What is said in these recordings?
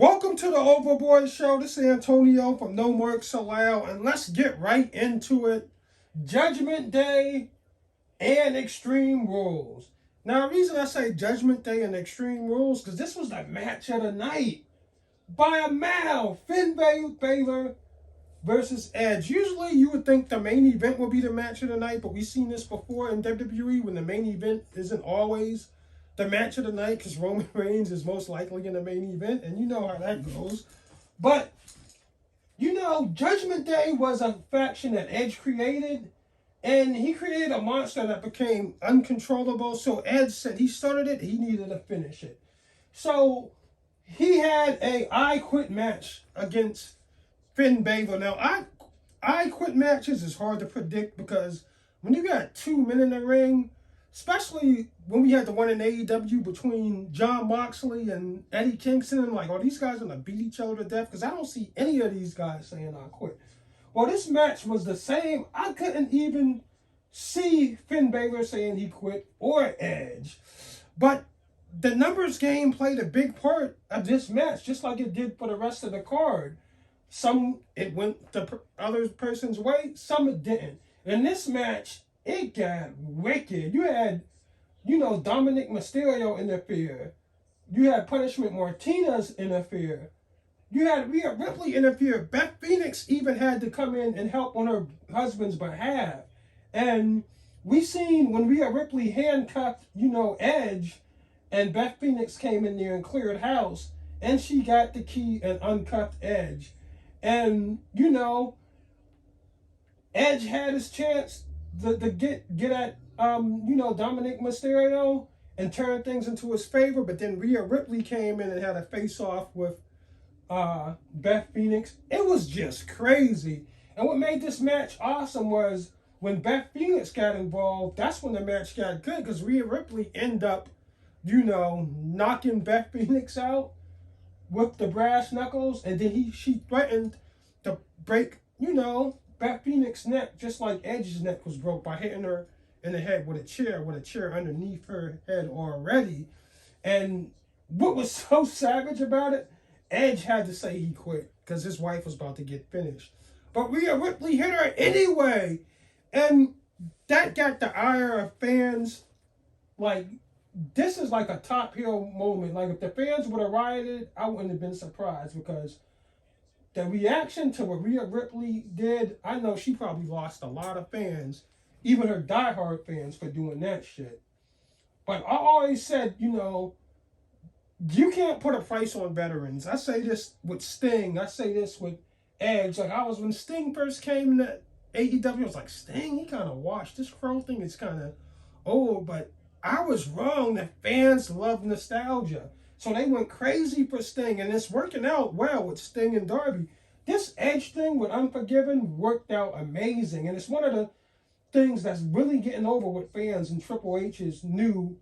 Welcome to the Overboard Show. This is Antonio from No Marks Allowed, and let's get right into it. Judgment Day and Extreme Rules. Now, the reason I say Judgment Day and Extreme Rules, because this was the match of the night. By a mile, Finn Balor versus Edge. Usually you would think the main event would be the match of the night, but we've seen this before in WWE when the main event isn't always the match of the night because Roman Reigns is most likely in the main event, and you know how that goes. But, Judgment Day was a faction that Edge created, and he created a monster that became uncontrollable, so Edge said he started it, he needed to finish it. So, he had a I Quit match against Finn Balor. Now, I Quit matches is hard to predict because when you got 2 men in the ring, especially when we had the one in AEW between Jon Moxley and Eddie Kingston, and like, are these guys going to beat each other to death? Because I don't see any of these guys saying I quit. Well, this match was the same. I couldn't even see Finn Balor saying he quit or Edge. But the numbers game played a big part of this match, just like it did for the rest of the card. Some it went the other person's way, some it didn't. In this match, it got wicked. You had, Dominic Mysterio interfere. You had Punishment Martinez interfere. You had Rhea Ripley interfere. Beth Phoenix even had to come in and help on her husband's behalf. And we seen when Rhea Ripley handcuffed, Edge, and Beth Phoenix came in there and cleared house, and she got the key and uncuffed Edge. And, Edge had his chance to get at, Dominic Mysterio and turn things into his favor. But then Rhea Ripley came in and had a face-off with Beth Phoenix. It was just crazy. And what made this match awesome was when Beth Phoenix got involved, that's when the match got good because Rhea Ripley ended up, knocking Beth Phoenix out with the brass knuckles, and then she threatened to break, Beth Phoenix's neck, just like Edge's neck was broke by hitting her in the head with a chair underneath her head already. And what was so savage about it, Edge had to say he quit because his wife was about to get finished. But Rhea Ripley hit her anyway, and that got the ire of fans. Like, this is like a top heel moment. Like, if the fans would have rioted, I wouldn't have been surprised because the reaction to what Rhea Ripley did, I know she probably lost a lot of fans, even her diehard fans, for doing that shit. But I always said, you can't put a price on veterans. I say this with Sting. I say this with Edge. Like, when Sting first came to AEW, I was like, Sting, he kind of washed. This Crow thing is kind of old, but I was wrong. The fans love nostalgia. So they went crazy for Sting, and it's working out well with Sting and Darby. This Edge thing with Unforgiven worked out amazing, and it's one of the things that's really getting over with fans in Triple H's new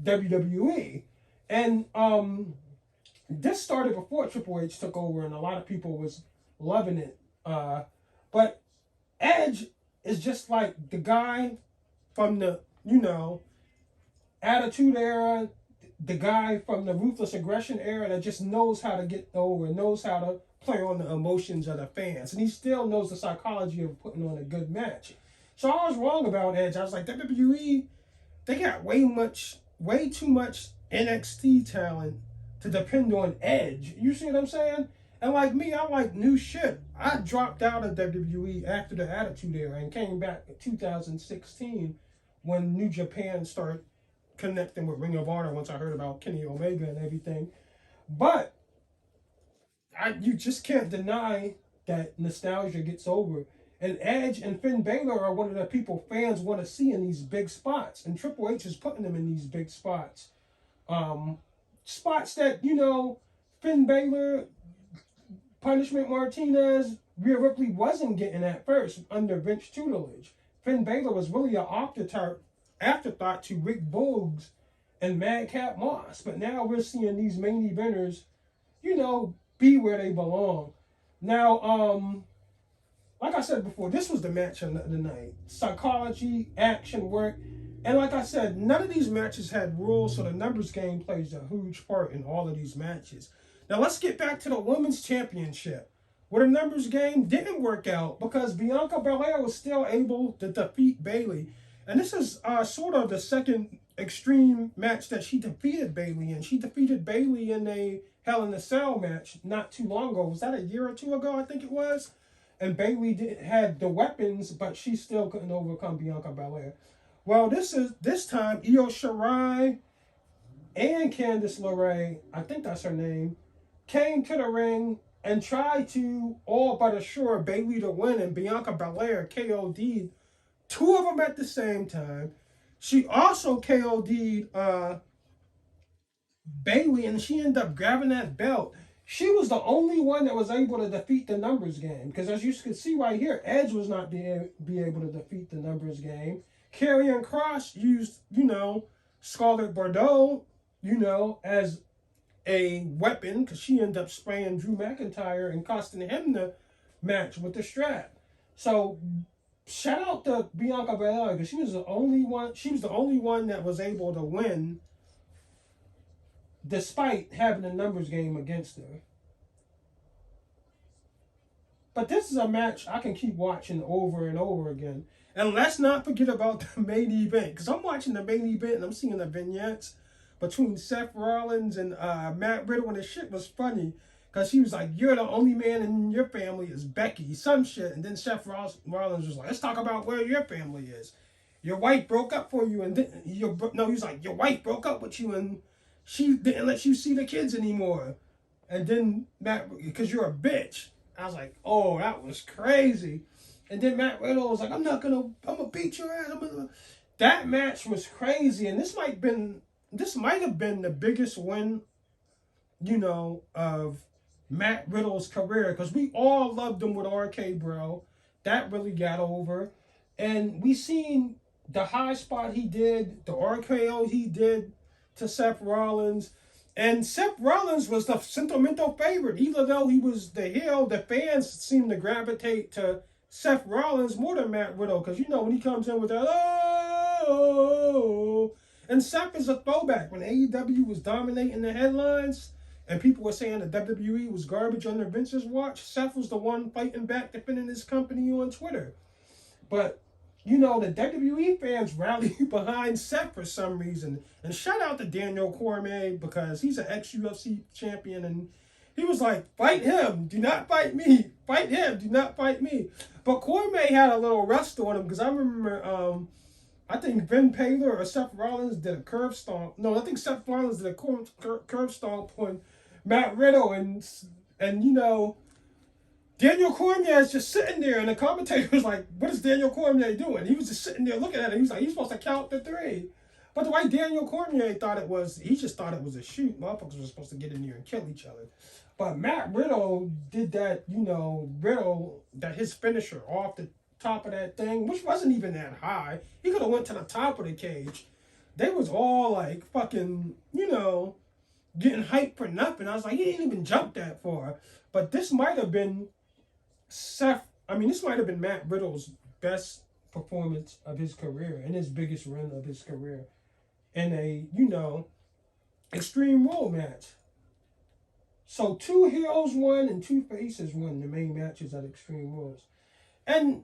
WWE. And this started before Triple H took over, and a lot of people was loving it. But Edge is just like the guy from the, Attitude Era, the guy from the Ruthless Aggression era that just knows how to get over, knows how to play on the emotions of the fans. And he still knows the psychology of putting on a good match. So I was wrong about Edge. I was like, WWE, they got way too much NXT talent to depend on Edge. You see what I'm saying? And like me, I like new shit. I dropped out of WWE after the Attitude Era and came back in 2016 when New Japan started connecting with Ring of Honor once I heard about Kenny Omega and everything. But you just can't deny that nostalgia gets over. And Edge and Finn Balor are one of the people fans want to see in these big spots. And Triple H is putting them in these big spots. Spots that, Finn Balor, Punishment Martinez, Rhea Ripley wasn't getting at first under Vince tutelage. Finn Balor was really an afterthought to Rick Boogs and Madcap Moss. But now we're seeing these main eventers, be where they belong. Now, like I said before, this was the match of the night. Psychology, action work. And like I said, none of these matches had rules, so the numbers game plays a huge part in all of these matches. Now let's get back to the women's championship, where the numbers game didn't work out because Bianca Belair was still able to defeat Bayley. And this is sort of the second extreme match that she defeated Bayley in. She defeated Bayley in a Hell in a Cell match not too long ago. Was that a year or two ago? I think it was. And Bayley had the weapons, but she still couldn't overcome Bianca Belair. Well, this time Io Shirai and Candice LeRae, I think that's her name, came to the ring and tried to all but assure Bayley to win, and Bianca Belair KO'd two of them at the same time. She also KO'd Bayley, and she ended up grabbing that belt. She was the only one that was able to defeat the numbers game. Because as you can see right here, Edge was not be able to defeat the numbers game. Karrion Kross used, Scarlett Bordeaux, as a weapon, because she ended up spraying Drew McIntyre and costing him the match with the strap. So shout out to Bianca Belair, because she was the only one that was able to win despite having a numbers game against her. But this is a match I can keep watching over and over again. And let's not forget about the main event, because I'm watching the main event and I'm seeing the vignettes between Seth Rollins and Matt Riddle, and the shit was funny because he was like, "You're the only man in your family is Becky," some shit. And then Seth Rollins was like, "Let's talk about where your family is. Your wife broke up for you, and then he was like, your wife broke up with you, and she didn't let you see the kids anymore. And then Matt, because you're a bitch." I was like, "Oh, that was crazy." And then Matt Riddle was like, I'm gonna beat your ass. That match was crazy, and this might have been the biggest win, of Matt Riddle's career, because we all loved him with RK Bro. That really got over. And we seen the high spot he did, the RKO he did to Seth Rollins. And Seth Rollins was the sentimental favorite. Even though he was the heel, the fans seemed to gravitate to Seth Rollins more than Matt Riddle. Because, when he comes in with that, oh, and Seth is a throwback. When AEW was dominating the headlines and people were saying the WWE was garbage under Vince's watch, Seth was the one fighting back, defending his company on Twitter. But, the WWE fans rallied behind Seth for some reason. And shout out to Daniel Cormier, because he's an ex-UFC champion. And he was like, "Fight him. Do not fight me. Fight him. Do not fight me." But Cormier had a little rust on him, because I remember, I think Finn Balor or Seth Rollins did a curve stomp. No, I think Seth Rollins did a curve stomp on Matt Riddle. And Daniel Cormier is just sitting there, and the commentator was like, "What is Daniel Cormier doing?" He was just sitting there looking at it. He was like, "He's supposed to count to 3. But the way Daniel Cormier thought it was, he just thought it was a shoot. Motherfuckers were supposed to get in there and kill each other. But Matt Riddle did that, that his finisher off the top of that thing, which wasn't even that high. He could have went to the top of the cage. They was all like fucking, getting hyped for nothing. I was like, he didn't even jump that far. But this might have been Matt Riddle's best performance of his career and his biggest run of his career in a, Extreme Rule match. So 2 heels won and 2 faces won the main matches at Extreme Rules. And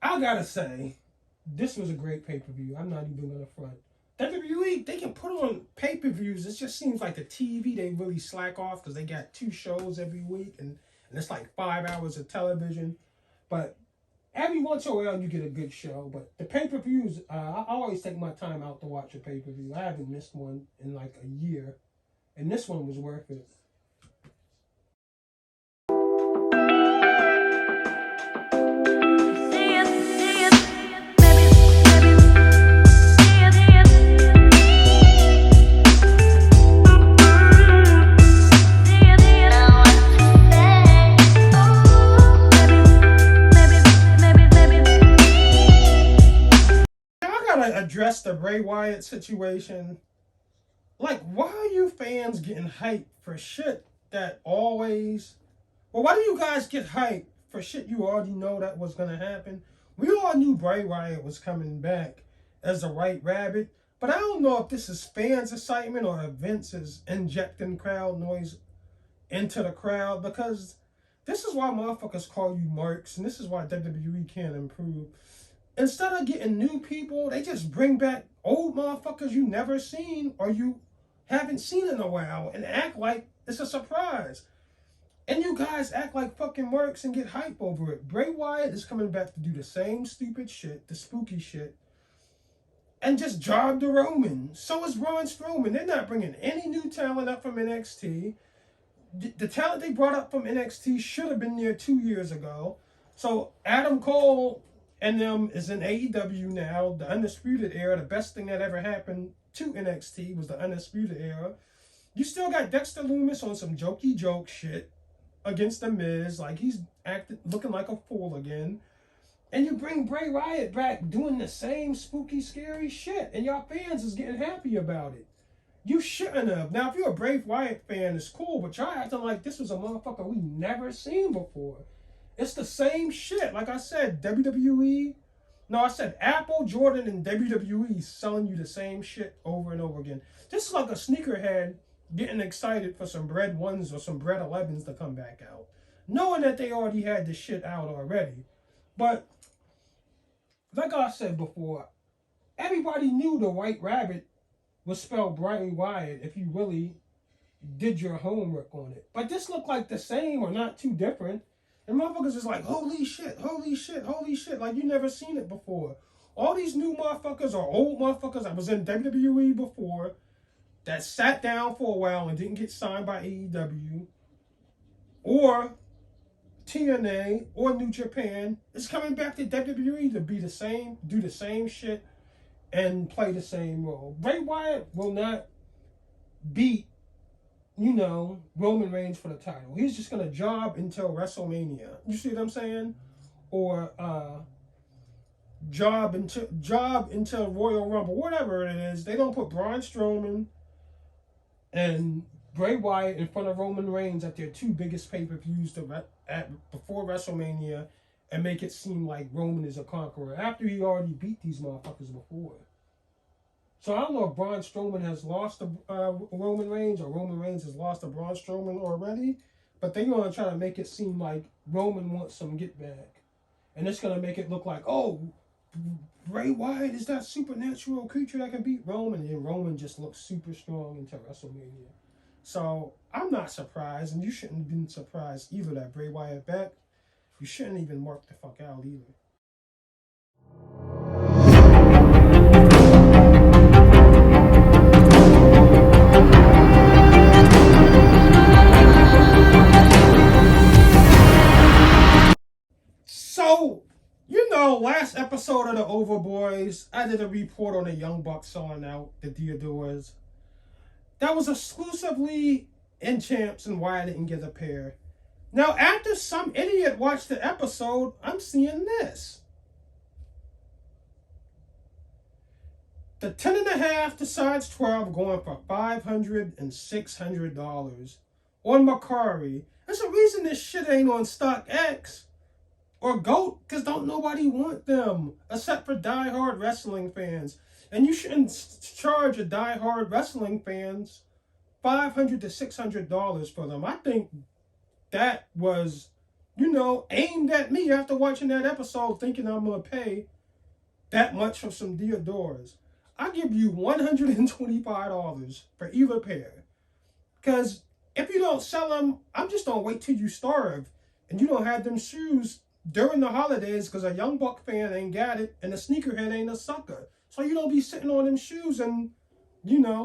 I gotta say, this was a great pay-per-view. I'm not even gonna front. WWE, they can put on pay-per-views. It just seems like the TV, they really slack off because they got 2 shows every week, and it's like 5 hours of television. But every once in a while, you get a good show. But the pay-per-views, I always take my time out to watch a pay-per-view. I haven't missed one in like a year. And this one was worth it. Address the Bray Wyatt situation. Like, why are you fans getting hyped for shit that always... Well, why do you guys get hyped for shit you already know that was going to happen? We all knew Bray Wyatt was coming back as the White Rabbit, But I don't know if this is fans' excitement or if Vince is injecting crowd noise into the crowd, because this is why motherfuckers call you marks, and this is why WWE can't improve. Instead of getting new people, they just bring back old motherfuckers you never seen or you haven't seen in a while and act like it's a surprise. And you guys act like fucking marks and get hype over it. Bray Wyatt is coming back to do the same stupid shit, the spooky shit, and just job the Roman. So is Braun Strowman. They're not bringing any new talent up from NXT. The talent they brought up from NXT should have been there 2 years ago. So Adam Cole and them is in AEW now, the Undisputed Era. The best thing that ever happened to NXT was the Undisputed Era. You still got Dexter Lumis on some jokey joke shit against The Miz, like he's looking like a fool again. And you bring Bray Wyatt back doing the same spooky, scary shit, and y'all fans is getting happy about it. You shouldn't have. Now, if you're a Bray Wyatt fan, it's cool, but y'all acting like this was a motherfucker we never seen before. It's the same shit. Like I said, WWE. No, I said Apple, Jordan, and WWE selling you the same shit over and over again. This is like a sneakerhead getting excited for some Bread 1s or some Bread 11s to come back out, knowing that they already had this shit out already. But, like I said before, everybody knew the White Rabbit was spelled Bray Wyatt if you really did your homework on it. But this looked like the same or not too different. And motherfuckers is like, holy shit, holy shit, holy shit, like you never seen it before. All these new motherfuckers are old motherfuckers that was in WWE before, that sat down for a while and didn't get signed by AEW or TNA or New Japan. It's coming back to WWE to be the same, do the same shit, and play the same role. Bray Wyatt will not beat, Roman Reigns for the title. He's just going to job until WrestleMania. You see what I'm saying? Or job until Royal Rumble, whatever it is. They don't put Braun Strowman and Bray Wyatt in front of Roman Reigns at their two biggest pay-per-views before WrestleMania and make it seem like Roman is a conqueror after he already beat these motherfuckers before. So I don't know if Braun Strowman has lost to Roman Reigns or Roman Reigns has lost to Braun Strowman already, but they're going to try to make it seem like Roman wants some get back. And it's going to make it look like, oh, Bray Wyatt is that supernatural creature that can beat Roman, and Roman just looks super strong until WrestleMania. So I'm not surprised, and you shouldn't have been surprised either that Bray Wyatt back. You shouldn't even mark the fuck out either. So, last episode of the Overboys, I did a report on the Young Bucks selling out the Theodores. That was exclusively in Champs and why I didn't get a pair. Now, after some idiot watched the episode, I'm seeing this. The 10.5 to size 12 going for $500 and $600 on Macari. There's a reason this shit ain't on StockX or GOAT, because don't nobody want them except for diehard wrestling fans. And you shouldn't charge a diehard wrestling fans $500 to $600 for them. I think that was, aimed at me after watching that episode, thinking I'm going to pay that much for some Theodores. I give you $125 for either pair. Because if you don't sell them, I'm just going to wait till you starve and you don't have them shoes during the holidays because a Young Buck fan ain't got it and a sneakerhead ain't a sucker. So you don't be sitting on them shoes and,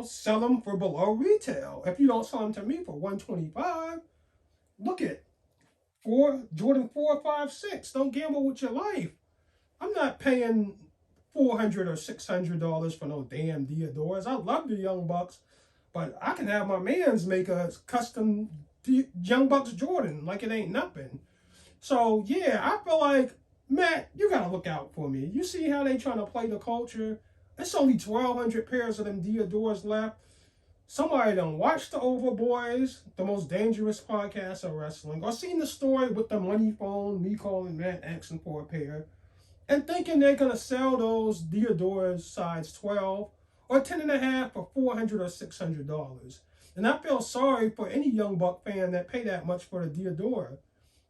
sell them for below retail. If you don't sell them to me for $125, look at Jordan 4, 5, 6. Don't gamble with your life. I'm not paying $400 or $600 for no damn Theodores. I love the Young Bucks, but I can have my mans make a custom Young Bucks Jordan like it ain't nothing. So, yeah, I feel like, Matt, you got to look out for me. You see how they trying to play the culture? There's only 1,200 pairs of them Theodores left. Somebody done watched the Overboys, the most dangerous podcast of wrestling, or seen the story with the money phone, me calling Matt asking for a pair, and thinking they're going to sell those Theodores size 12 or 10.5 for $400 or $600. And I feel sorry for any Young Buck fan that pay that much for a Diodora.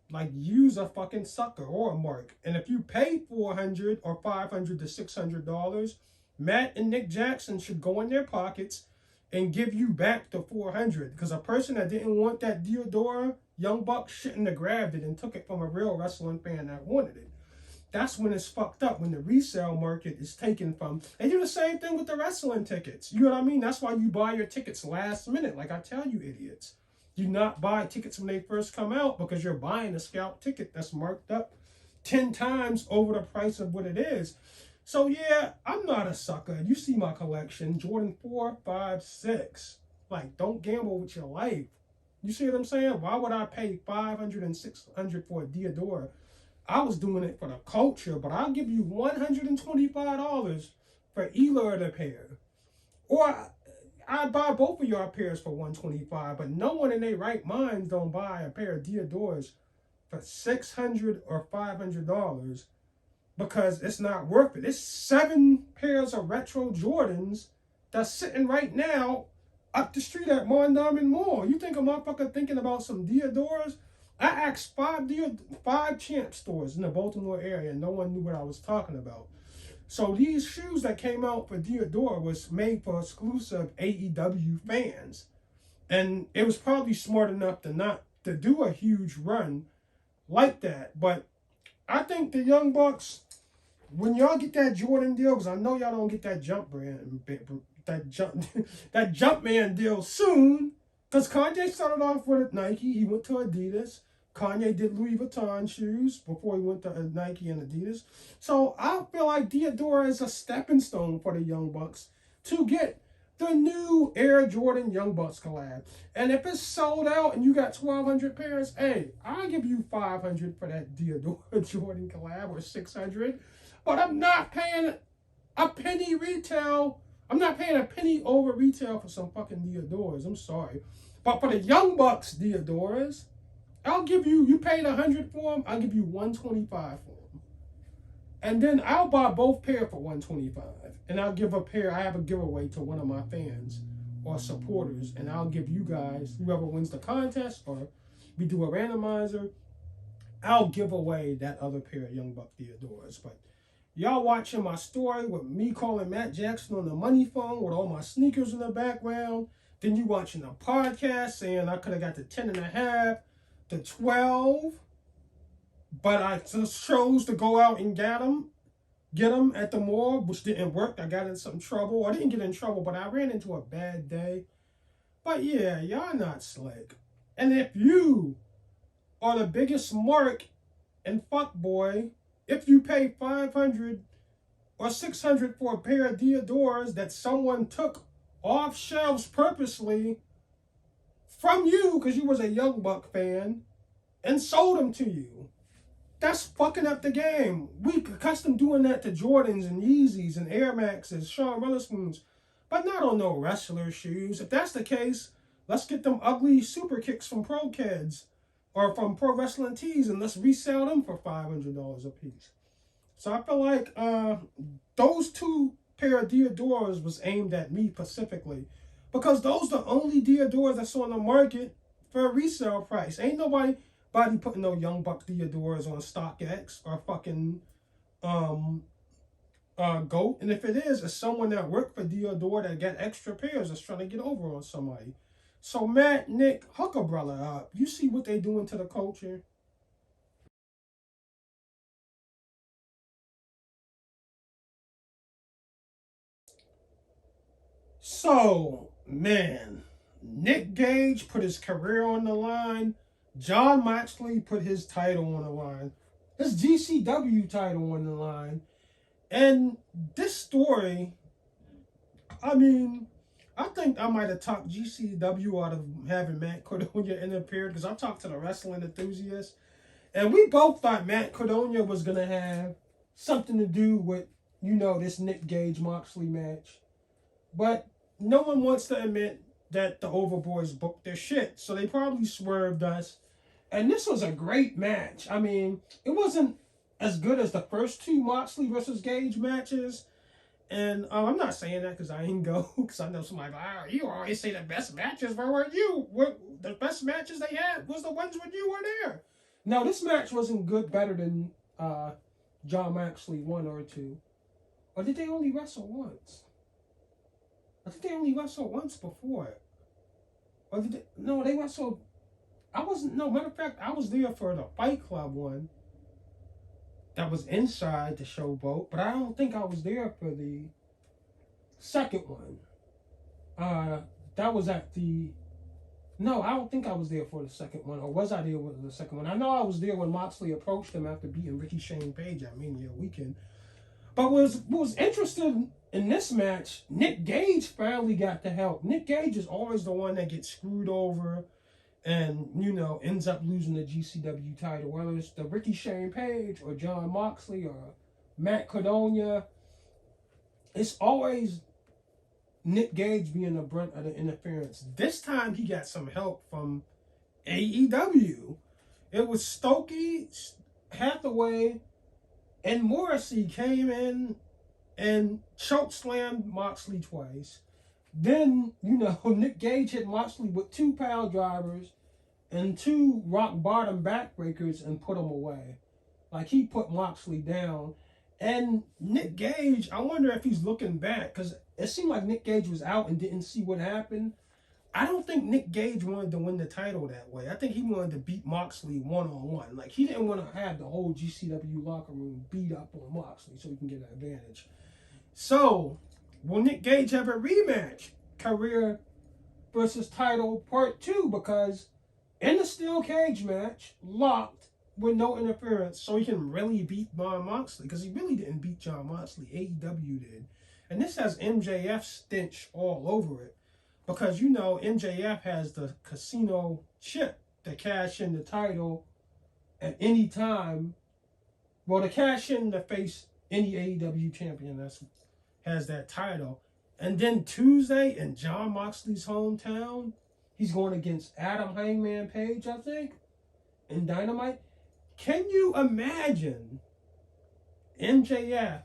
Like, use a fucking sucker or a mark. And if you pay $400 or $500 to $600, Matt and Nick Jackson should go in their pockets and give you back the $400. Because a person that didn't want that Diodora, Young Buck shouldn't have grabbed it and took it from a real wrestling fan that wanted it. That's when it's fucked up, when the resale market is taken from. They do the same thing with the wrestling tickets. You know what I mean? That's why you buy your tickets last minute, like I tell you idiots. Do not buy tickets when they first come out, because you're buying a scalp ticket that's marked up 10 times over the price of what it is. So yeah, I'm not a sucker. You see my collection, Jordan 4, 5, 6. Like, don't gamble with your life. You see what I'm saying? Why would I pay $500 and $600 for a Diodora? I was doing it for the culture, but I'll give you $125 for either of the pair. Or I'd buy both of your pairs for $125, but no one in their right minds don't buy a pair of Diodoras for $600 or $500 because it's not worth it. It's 7 pairs of retro Jordans that's sitting right now up the street at Mondawmin Mall. You think a motherfucker thinking about some Diodoras? I asked 5 Champ stores in the Baltimore area, and no one knew what I was talking about. So these shoes that came out for Diodora was made for exclusive AEW fans. And it was probably smart enough to not to do a huge run like that. But I think the Young Bucks, when y'all get that Jordan deal, because I know y'all don't get that that Jumpman deal soon, because Kanye started off with Nike, he went to Adidas. Kanye did Louis Vuitton shoes before he went to Nike and Adidas. So I feel like Diodora is a stepping stone for the Young Bucks to get the new Air Jordan Young Bucks collab. And if it's sold out and you got 1,200 pairs, hey, I'll give you $500 for that Diodora Jordan collab, or $600. But I'm not paying a penny retail. I'm not paying a penny over retail for some fucking Diodoras. I'm sorry. But for the Young Bucks Diodoras, I'll give you, you paid $100 for them, I'll give you $125 for them. And then I'll buy both pair for $125. And I'll give a pair, I have a giveaway to one of my fans or supporters. And I'll give you guys, whoever wins the contest, or we do a randomizer, I'll give away that other pair of Young Buck Diodoras. But y'all watching my story with me calling Matt Jackson on the money phone with all my sneakers in the background. Then you watching a podcast saying I could have got the 10.5 to 12, but I just chose to go out and get them at the mall, which didn't work. I got in some trouble. I didn't get in trouble, but I ran into a bad day. But yeah, y'all not slick. And if you are the biggest mark and fuckboy, if you pay $500 or $600 for a pair of Diodoras that someone took off shelves purposely from you because you was a Young Buck fan and sold them to you, that's fucking up the game. We accustomed doing that to Jordans and Yeezys and Air Maxes, Sean Witherspoons, but not on no wrestler shoes. If that's the case, let's get them ugly super kicks from Pro Kids or from Pro Wrestling Tees and let's resell them for $500 a piece. So I feel like those 2 pair of Diodoras was aimed at me specifically, because those are the only Diodoras that's on the market for a resale price. Ain't nobody putting no Young Buck Diodoras on StockX or fucking GOAT. And if it is, it's someone that worked for Diodora that got extra pairs that's trying to get over on somebody. So Matt, Nick, hook a brother up. You see what they doing to the culture? So, man, Nick Gage put his career on the line. John Moxley put his title on the line. His GCW title on the line. And this story, I mean, I think I might have talked GCW out of having Matt Cardona interfere, because I talked to the wrestling enthusiasts, and we both thought Matt Cardona was going to have something to do with, you know, this Nick Gage Moxley match. But no one wants to admit that the Overboys booked their shit, so they probably swerved us. And this was a great match. I mean, it wasn't as good as the first 2 Moxley versus Gage matches. And I'm not saying that because I ain't go, because I know somebody like, oh, you always say the best matches. Where were you? The best matches they had was the ones when you were there. No, this match wasn't good, better than John Moxley 1 or 2. Or did they only wrestle once? I think they only wrestled once before. Or did they? No, they wrestled. I wasn't. No, matter of fact, I was there for the Fight Club one. That was inside the showboat, but I don't think I was there for the second one. That was at the. No, I don't think I was there for the second one, or was I there for the second one? I know I was there when Moxley approached him after beating Ricky Shane Page at Mania Weekend. But what was interesting in this match, Nick Gage finally got the help. Nick Gage is always the one that gets screwed over and, ends up losing the GCW title. Whether it's the Ricky Shane Page or John Moxley or Matt Cardona, it's always Nick Gage being the brunt of the interference. This time he got some help from AEW. It was Stokely, Hathaway, and Morrissey came in and chokeslammed Moxley twice. Then, Nick Gage hit Moxley with 2 pile drivers and 2 rock bottom backbreakers and put him away. Like, he put Moxley down. And Nick Gage, I wonder if he's looking back, because it seemed like Nick Gage was out and didn't see what happened. I don't think Nick Gage wanted to win the title that way. I think he wanted to beat Moxley one-on-one. Like, he didn't want to have the whole GCW locker room beat up on Moxley so he can get an advantage. So, will Nick Gage have a rematch? Career versus title part 2, because in the steel cage match, locked with no interference, so he can really beat John Moxley, because he really didn't beat John Moxley. AEW did. And this has MJF stench all over it. Because, MJF has the casino chip to cash in the title at any time. Well, to cash in to face any AEW champion that has that title. And then Tuesday in John Moxley's hometown, he's going against Adam Hangman Page, I think, in Dynamite. Can you imagine MJF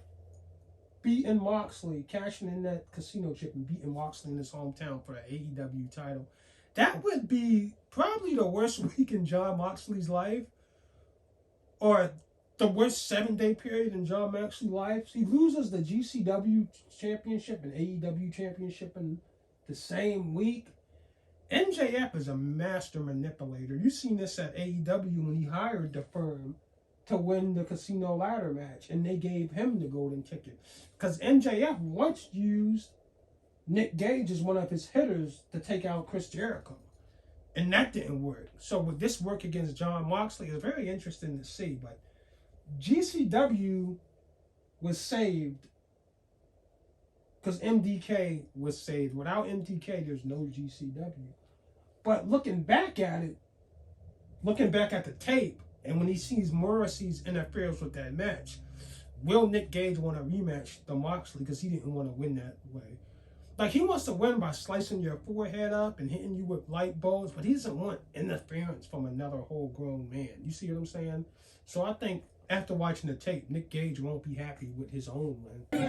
beating Moxley, cashing in that casino chip and beating Moxley in his hometown for the AEW title? That would be probably the worst week in John Moxley's life, or the worst 7-day period in John Moxley's life. He loses the GCW championship and AEW championship in the same week. MJF is a master manipulator. You've seen this at AEW when he hired the firm to win the casino ladder match, and they gave him the golden ticket. Because MJF once used Nick Gage as one of his hitters to take out Chris Jericho, and that didn't work. So would this work against John Moxley? It's very interesting to see, but GCW was saved because MDK was saved. Without MDK, there's no GCW. But looking back at the tape, and when he sees Morrissey's interference with that match, will Nick Gage want to rematch the Moxley, because he didn't want to win that way? Like, he wants to win by slicing your forehead up and hitting you with light bulbs, but he doesn't want interference from another whole-grown man. You see what I'm saying? So I think after watching the tape, Nick Gage won't be happy with his own win.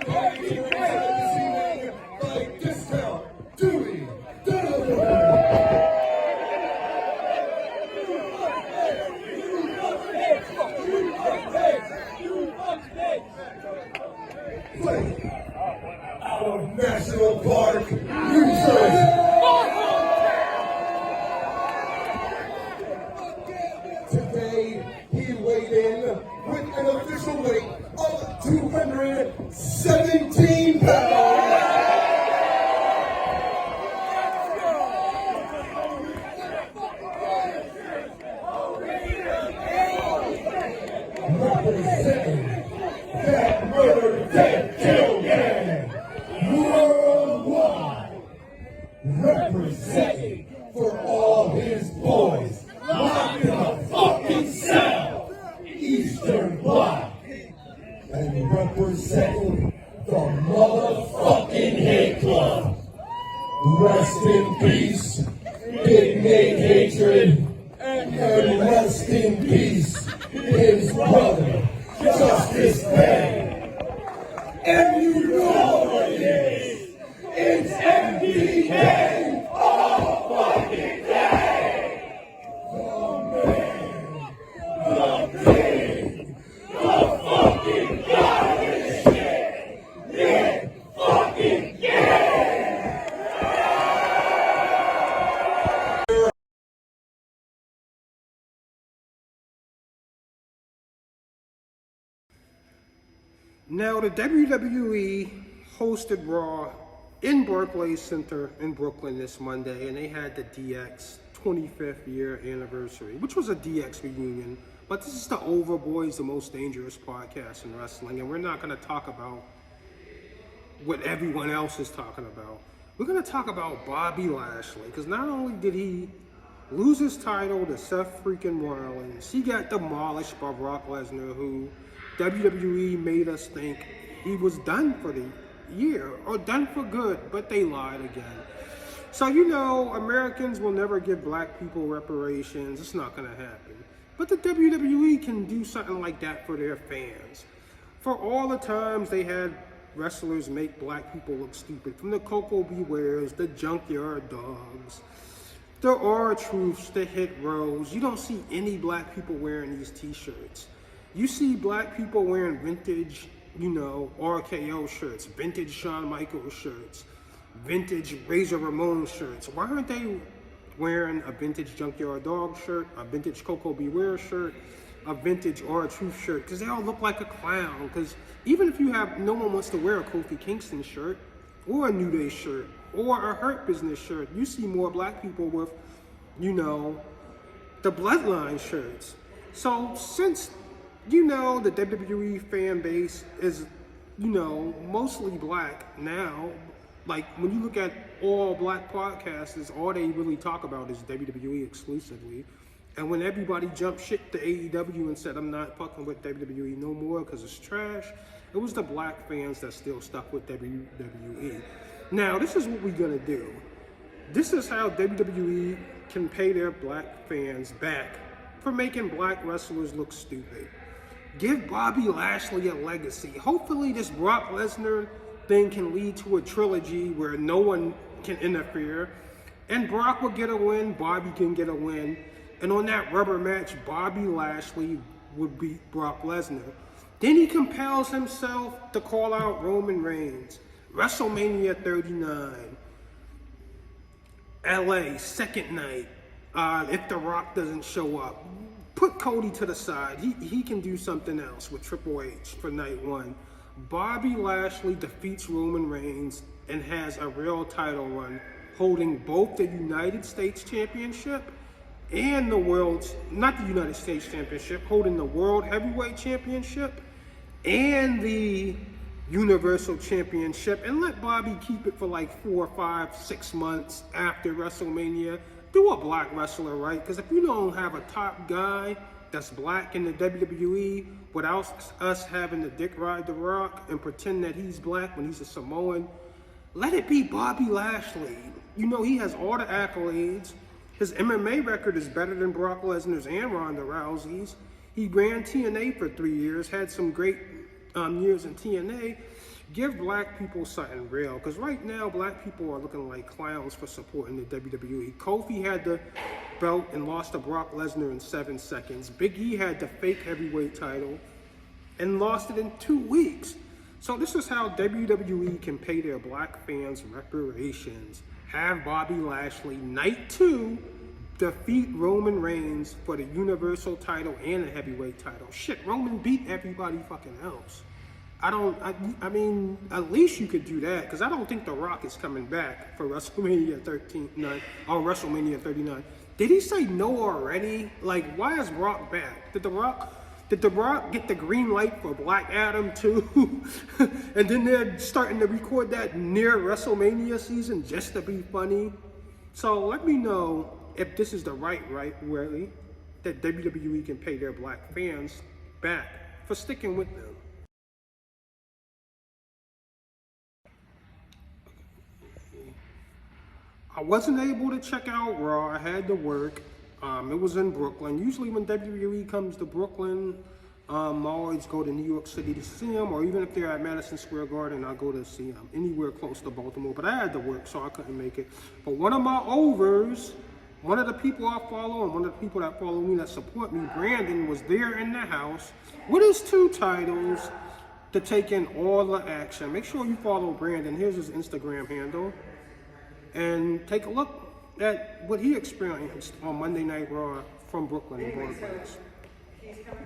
Out of National Park, New Jersey. Today, he weighed in with an official weight of 217 pounds. Representing that murder, dead, kill gang worldwide. Representing for all his boys locked in a fucking cell, Eastern Bloc. And representing the motherfucking Hate Club. Rest in peace, Big Nate Hatred. And rest in peace, his brother, Justice Bay. And you know is. It's MBK all fucking day. The man, the king, the fucking goddess shit. Nick fucking Gage. Now, the WWE hosted Raw in Barclays Center in Brooklyn this Monday, and they had the DX 25th year anniversary, which was a DX reunion. But this is the Overboys, the most dangerous podcast in wrestling, and we're not going to talk about what everyone else is talking about. We're going to talk about Bobby Lashley, because not only did he lose his title to Seth freaking Rollins, he got demolished by Brock Lesnar, who WWE made us think he was done for the year, or done for good, but they lied again. So, you know, Americans will never give black people reparations. It's not going to happen. But the WWE can do something like that for their fans. For all the times they had wrestlers make black people look stupid, from the Coco Bewares, the Junkyard Dogs, the R-Truths, the Hit Rows, you don't see any black people wearing these t-shirts. You see black people wearing vintage, you know, RKO shirts, vintage Shawn Michaels shirts, vintage Razor Ramon shirts. Why aren't they wearing a vintage Junkyard Dog shirt, a vintage Coco Beware shirt, a vintage R-Truth shirt? Because they all look like a clown. Because even if you have, no one wants to wear a Kofi Kingston shirt, or a New Day shirt, or a Hurt Business shirt, you see more black people with, you know, the Bloodline shirts. So since, you know, the WWE fan base is, you know, mostly black now, like when you look at all black podcasters, all they really talk about is WWE exclusively. And when everybody jumped shit to AEW and said, I'm not fucking with WWE no more because it's trash, it was the black fans that still stuck with WWE. Now, this is what we're gonna do. This is how WWE can pay their black fans back for making black wrestlers look stupid. Give Bobby Lashley a legacy. Hopefully this Brock Lesnar thing can lead to a trilogy where no one can interfere. And Brock will get a win, Bobby can get a win. And on that rubber match, Bobby Lashley would beat Brock Lesnar. Then he compels himself to call out Roman Reigns. WrestleMania 39. LA, second night. If The Rock doesn't show up, put Cody to the side. He can do something else with Triple H for night one. Bobby Lashley defeats Roman Reigns and has a real title run, holding both the United States Championship and the world's, not the United States Championship, holding the World Heavyweight Championship and the Universal Championship, and let Bobby keep it for like 4, 5, 6 months after WrestleMania. Do a black wrestler right, because if you don't have a top guy that's black in the WWE without us having to dick ride The Rock and pretend that he's black when he's a Samoan, let it be Bobby Lashley. You know, he has all the accolades. His MMA record is better than Brock Lesnar's and Ronda Rousey's. He ran TNA for 3 years, had some great years in TNA. Give black people something real, because right now black people are looking like clowns for supporting the WWE. Kofi had the belt and lost to Brock Lesnar in 7 seconds. Big E had the fake heavyweight title and lost it in 2 weeks. So this is how WWE can pay their black fans reparations. Have Bobby Lashley, night 2, defeat Roman Reigns for the Universal title and the heavyweight title. Shit, Roman beat everybody fucking else. I mean, at least you could do that, because I don't think The Rock is coming back for WrestleMania 39 or WrestleMania 39. Did he say no already? Like, why is Rock back? Did The Rock get the green light for Black Adam too? And then they're starting to record that near WrestleMania season just to be funny? So let me know if this is the right way that WWE can pay their black fans back for sticking with them. I wasn't able to check out Raw. I had to work. It was in Brooklyn. Usually when WWE comes to Brooklyn, I always go to New York City to see them, or even if they're at Madison Square Garden, I go to see them anywhere close to Baltimore. But I had to work, so I couldn't make it. But one of my overs, one of the people I follow, and one of the people that follow me that support me, Brandon, was there in the house with his 2 titles to take in all the action. Make sure you follow Brandon. Here's his Instagram handle. And take a look at what he experienced on Monday Night Raw from Brooklyn and Border Place. Let's go!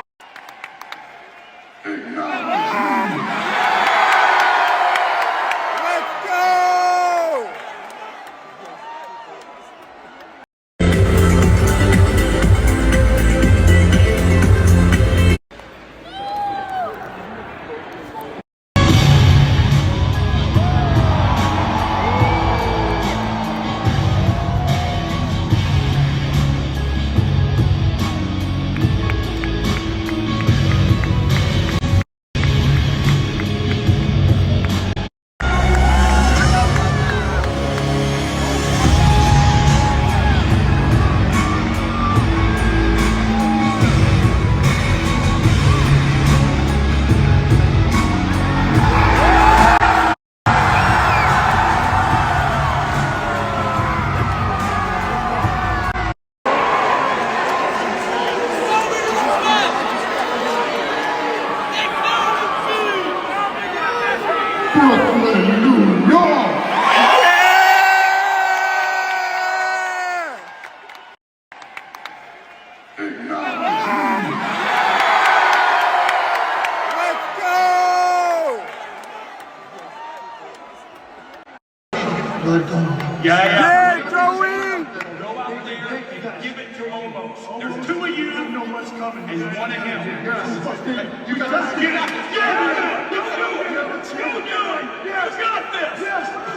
Brooklyn, New York. Let's go! Yeah, Joey! Go out there and give it to Omos. There's 2 of you and 1 of him. You gotta get out. Yeah! You got this!